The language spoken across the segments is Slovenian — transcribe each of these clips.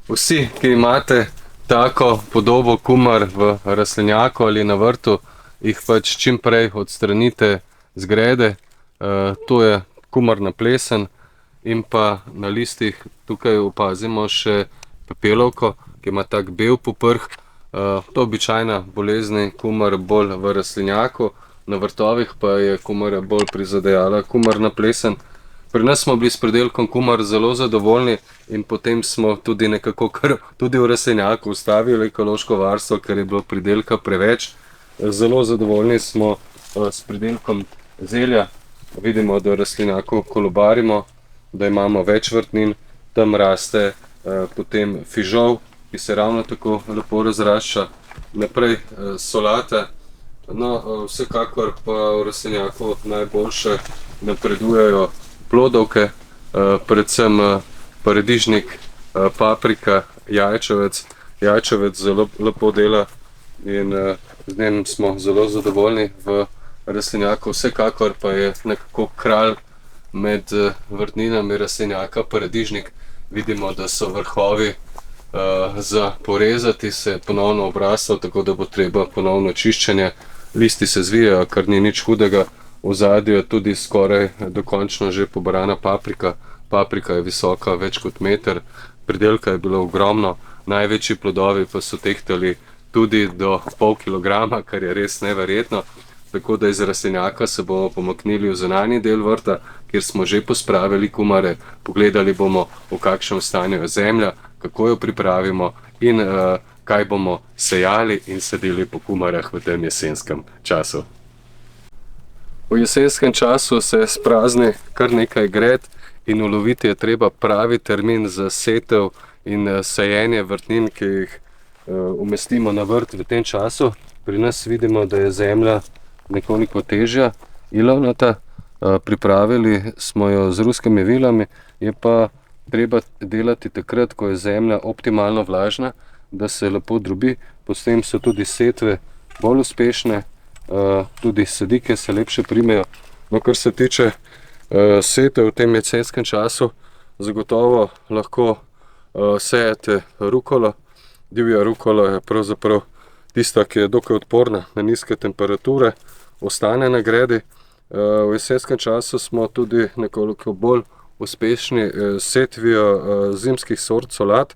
Vsi, ki imate tako podobo kumar v rastlinjaku ali na vrtu, jih pač čim prej odstranite z grede. To je kumarna plesen in pa na listih tukaj opazimo še pepelovko, ki ima tak bel poprh. To je običajna bolezen kumar bolj v rastlinjaku, na vrtovih pa je kumar bolj prizadejala kumarna plesen. Pri nas smo bili s pridelkom kumar zelo zadovoljni in potem smo tudi nekako kar tudi v rastlinjaku ustavili ekološko varstvo, ker je bilo pridelka preveč. Zelo zadovoljni smo s pridelkom zelja. Vidimo, da v rastlinjaku kolobarimo, da imamo več vrtnin, tam raste potem fižol, ki se ravno tako lepo razrašča. Naprej solate. No, vsekakor pa v rastlinjaku najboljše napredujejo plodovke, predvsem paradižnik, paprika, jajčevec. Jajčevec zelo lepo dela in z njim smo zelo zadovoljni v rastlinjaku. Vsekakor pa je nekako kralj med vrtninami rastlinjaka paradižnik. Vidimo, da so vrhovi za porezati, se ponovno obrastal, tako da bo treba ponovno čiščenje. Listi se zvijajo, kar ni nič hudega. V ozadju je tudi skoraj dokončno že pobrana paprika. Paprika je visoka več kot meter, pridelka je bilo ogromno, največji plodovi pa so tehtali tudi do pol kilograma, kar je res neverjetno. Tako da iz rastlinjaka se bomo pomaknili v zunanji del vrta, kjer smo že pospravili kumare, pogledali bomo, v kakšnem stanju je zemlja, kako jo pripravimo in kaj bomo sejali in sadili po kumarah v tem jesenskem času. V jesenskem času se sprazni kar nekaj gred in uloviti je treba pravi termin za setev in sajenje vrtnin, ki jih umestimo na vrt v tem času. Pri nas vidimo, da je zemlja nekoliko težja, ilovnata. Pripravili smo jo z ruskimi vilami, je pa treba delati takrat, ko je zemlja optimalno vlažna, da se lepo drobi, potem so tudi setve bolj uspešne, tudi sadike se lepše primejo. No, kar se tiče setev v tem jesenskem času, zagotovo lahko sejete rukolo. Divja rukola je pravzaprav tista, ki je dokaj odporna na nizke temperature, ostane na gredi. V jesenskem času smo tudi nekoliko bolj uspešni s setvijo zimskih sort solat.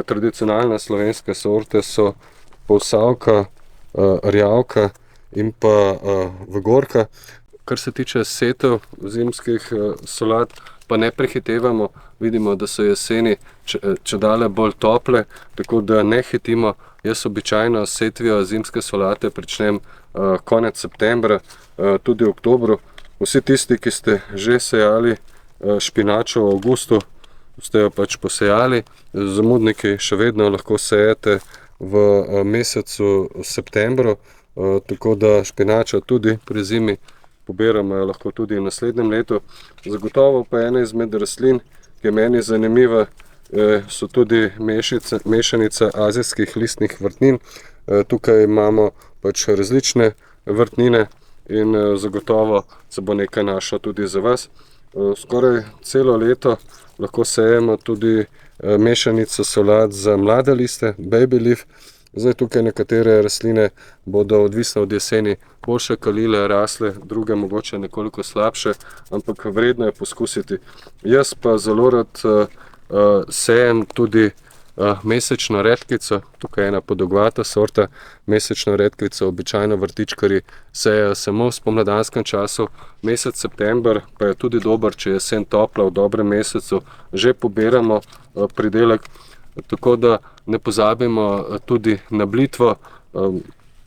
Tradicionalne slovenske sorte so Posavka, Rjavka in pa Vogorka. Kar se tiče setev zimskih solat, pa ne prehitevamo. Vidimo, da so jeseni čedalje bolj tople, tako da ne hitimo. Jaz običajno setvijo zimske solate pričnem konec septembra, tudi v oktobru. Vsi tisti, ki ste že sejali špinačo v avgustu, ste jo pač posejali. Zamudniki še vedno lahko sejete v mesecu septembru, tako da špinača tudi pri zimi pobiramo jo lahko tudi v naslednjem letu. Zagotovo pa ena izmed rastlin, ki je meni zanimiva, so tudi mešanica azijskih listnih vrtnin. Tukaj imamo pač različne vrtnine in zagotovo se bo nekaj našlo tudi za vas. Skoraj celo leto lahko sejemo tudi mešanico solat za mlade liste, baby leaf. Zdaj tukaj nekatere rastline bodo odvisne od jeseni boljše kalile, rasle, druge mogoče nekoliko slabše, ampak vredno je poskusiti. Jaz pa zelo rad sejem tudi mesečno redkvico. Tukaj je ena podolgovata sorta. Mesečno redkvico običajno vrtičkarji sejejo samo v spomladanskem času. Mesec september pa je tudi dober, če je jesen topla, v dobrem mesecu že pobiramo pridelek. Tako da ne pozabimo tudi na blitvo.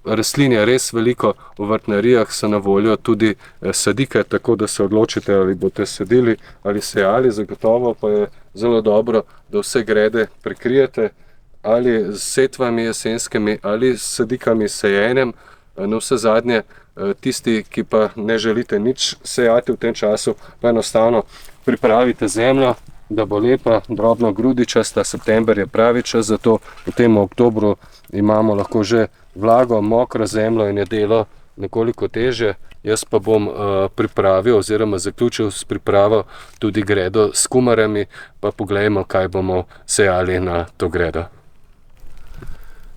Rastlin je res veliko, v vrtnarijah so na voljo tudi sadike, tako da se odločite, ali boste sadili ali sejali. Zagotovo pa je zelo dobro, da vse grede prekrijete ali s setvami jesenskimi ali s sadikami sejenjem. Navsezadnje tisti, ki pa ne želite nič sejati v tem času, pa enostavno pripravite zemljo, da bo lepa, drobno grudičasta. September je pravi čas za to. V tem oktobru imamo lahko že vlago, mokro zemljo in je delo nekoliko težje. Jaz pa bom pripravil oziroma zaključil s pripravo tudi gredo s kumarami, pa poglejmo, kaj bomo sejali na to gredo.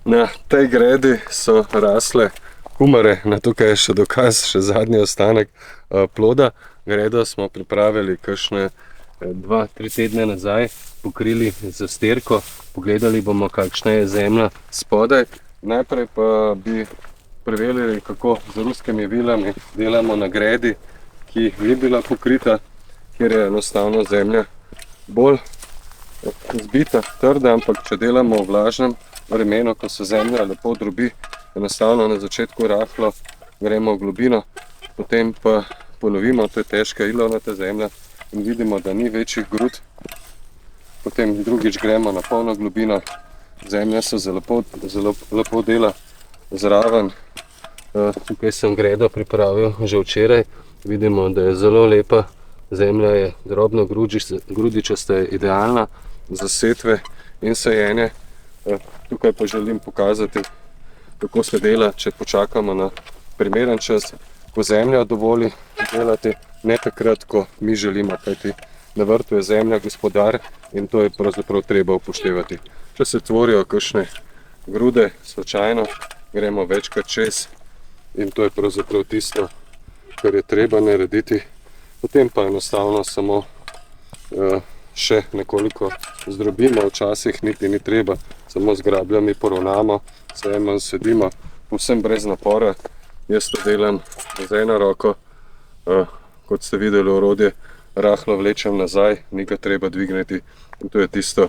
Na tej gredi so rasle kumare, na tukaj je še dokaz, še zadnji ostanek ploda. Gredo smo pripravili kakšne 2-3 tedne nazaj, pokrili z zasterko, pogledali bomo, kakšna je zemlja spodaj. Najprej pa bi preverili, kako z ruskimi vilami delamo na gredi, ki ni bila pokrita, kjer je enostavno zemlja bolj zbita, trda, ampak če delamo v vlažnem vremenu, ko se zemlja lepo drobi, enostavno na začetku rahlo gremo v globino, potem pa ponovimo, to je težka ilovnata zemlja in vidimo, da ni večjih grud. Potem drugič gremo na polno globino, zemlja se zelo lepo dela zraven. Tukaj sem gredo pripravil že včeraj, vidimo, da je zelo lepa, zemlja je drobno grudičasta, idealna za setve in sajenje. Tukaj pa želim pokazati, kako se dela, če počakamo na primeren čas, ko zemlja dovoli delati, ne takrat, ko mi želimo, kajti na vrtu je zemlja gospodar in to je pravzaprav treba upoštevati. Če se tvorijo kakšne grude, slučajno gremo večkrat čez in to je pravzaprav tisto, kar je treba narediti. Potem pa enostavno samo še nekoliko zdrobimo, včasih niti ni treba, samo z grabljami poravnamo, sejemo in sedimo, povsem brez napora. Jaz to delam z eno roko, kot ste videli, orodje rahlo vlečem nazaj, ni ga treba dvigniti in to je tisto,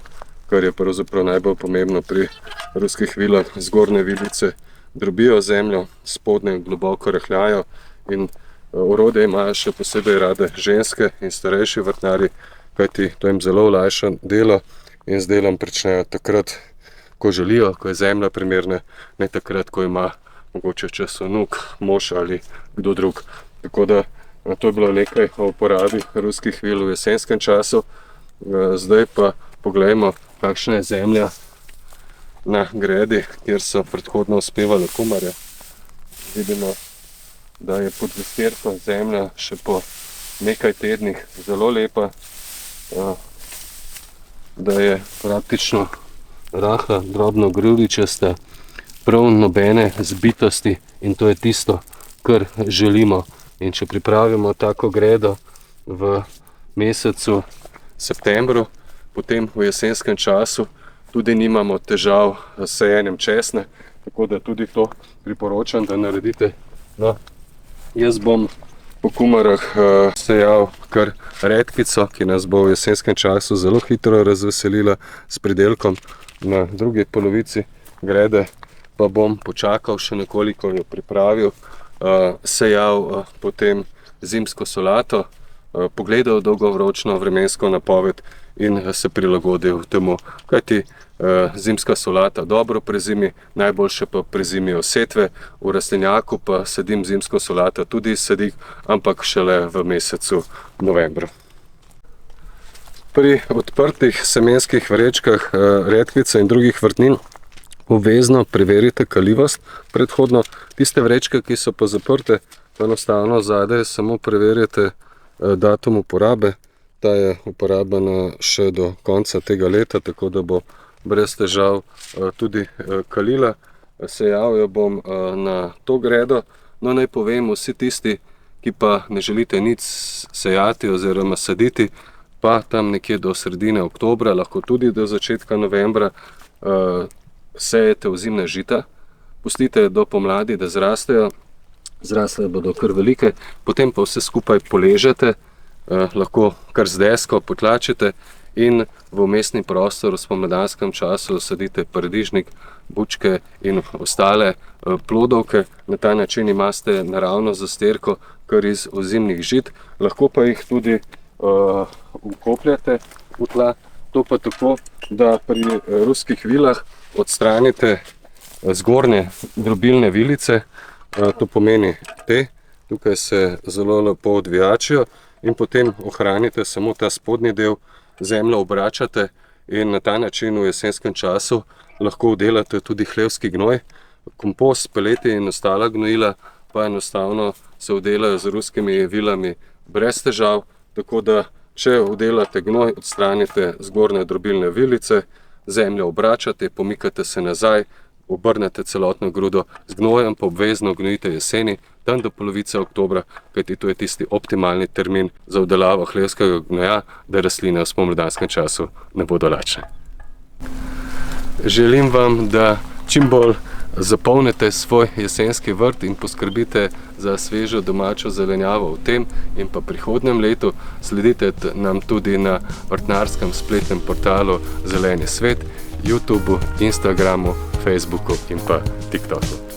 kar je pravzaprav najbolj pomembno pri ruskih vilah. Zgornje vilice drobijo zemljo, spodnje globoko rahljajo in orodje imajo še posebej rade ženske in starejši vrtnarji, kajti to jim zelo olajša delo in z delom pričnejo takrat, ko želijo, ko je zemlja primerna, ne takrat, ko ima mogoče čas vnuk, mož ali kdo drug. Tako da to je bilo nekaj o uporabi ruskih vil v jesenskem času. Zdaj pa poglejmo, kakšna je zemlja na gredi, kjer so predhodno uspevale kumare. Vidimo, da je pod zasterko zemlja še po nekaj tednih zelo lepa, da je praktično rahla, drobno grudičasta, prav nobene zbitosti in to je tisto, kar želimo. In če pripravimo tako gredo v mesecu septembru, potem v jesenskem času tudi nimamo težav s sajenjem česna, tako da tudi to priporočam, da naredite. No, jaz bom po kumarah sejal kar redkvico, ki nas bo v jesenskem času zelo hitro razveselila s pridelkom. Na drugi polovici grede pa bom počakal še nekoliko, jo pripravil, sejal potem zimsko solato, pogledal dolgoročno vremensko napoved in se prilagodil temu, kajti zimska solata dobro prezimi, najboljše pa prezimijo setve, v rastlinjaku pa sadim zimsko solato tudi iz sadik, ampak šele v mesecu novembru. Pri odprtih semenskih vrečkah redkvice in drugih vrtnin obvezno preverite kalivost predhodno. Tiste vrečke, ki so pa zaprte, pa enostavno zadaj samo preverite datum uporabe. Ta je uporabljena še do konca tega leta, tako da bo brez težav tudi kalila. Sejal jo bom na to gredo. No, naj povem, vsi tisti, ki pa ne želite nič sejati oziroma saditi, pa tam nekje do sredine oktobra, lahko tudi do začetka novembra, sejete ozimna žita, pustite do pomladi, da zrastejo, zrasle bodo kar velike, potem pa vse skupaj poležete, lahko kar z desko potlačite in v vmesni prostor v spomladanskem času sadite paradižnik, bučke in ostale plodovke. Na ta način imate naravno zasterko kar iz ozimnih žit, lahko pa jih tudi vkopljate v tla, to pa tako, da pri ruskih vilah odstranite zgornje drobilne vilice, to pomeni te, tukaj se zelo lepo odvijačijo in potem ohranite samo ta spodnji del, zemljo obračate in na ta način v jesenskem času lahko vdelate tudi hlevski gnoj. Kompost, peleti in ostala gnojila pa enostavno se vdelajo z ruskimi vilami brez težav, tako da če vdelate gnoj, odstranite zgornje drobilne vilice, zemljo obračate, pomikate se nazaj, obrnete celotno grudo, z gnojem pa obvezno gnojite jeseni, tam do polovice oktobra, kajti to je tisti optimalni termin za vdelavo hlevskega gnoja, da rastline v spomladanskem času ne bodo lačne. Želim vam, da čim bolj zapolnite svoj jesenski vrt in poskrbite za svežo domačo zelenjavo v tem in pa prihodnjem letu. Sledite nam tudi na vrtnarskem spletnem portalu Zeleni svet, YouTubeu, Instagramu, Facebooku in pa TikToku.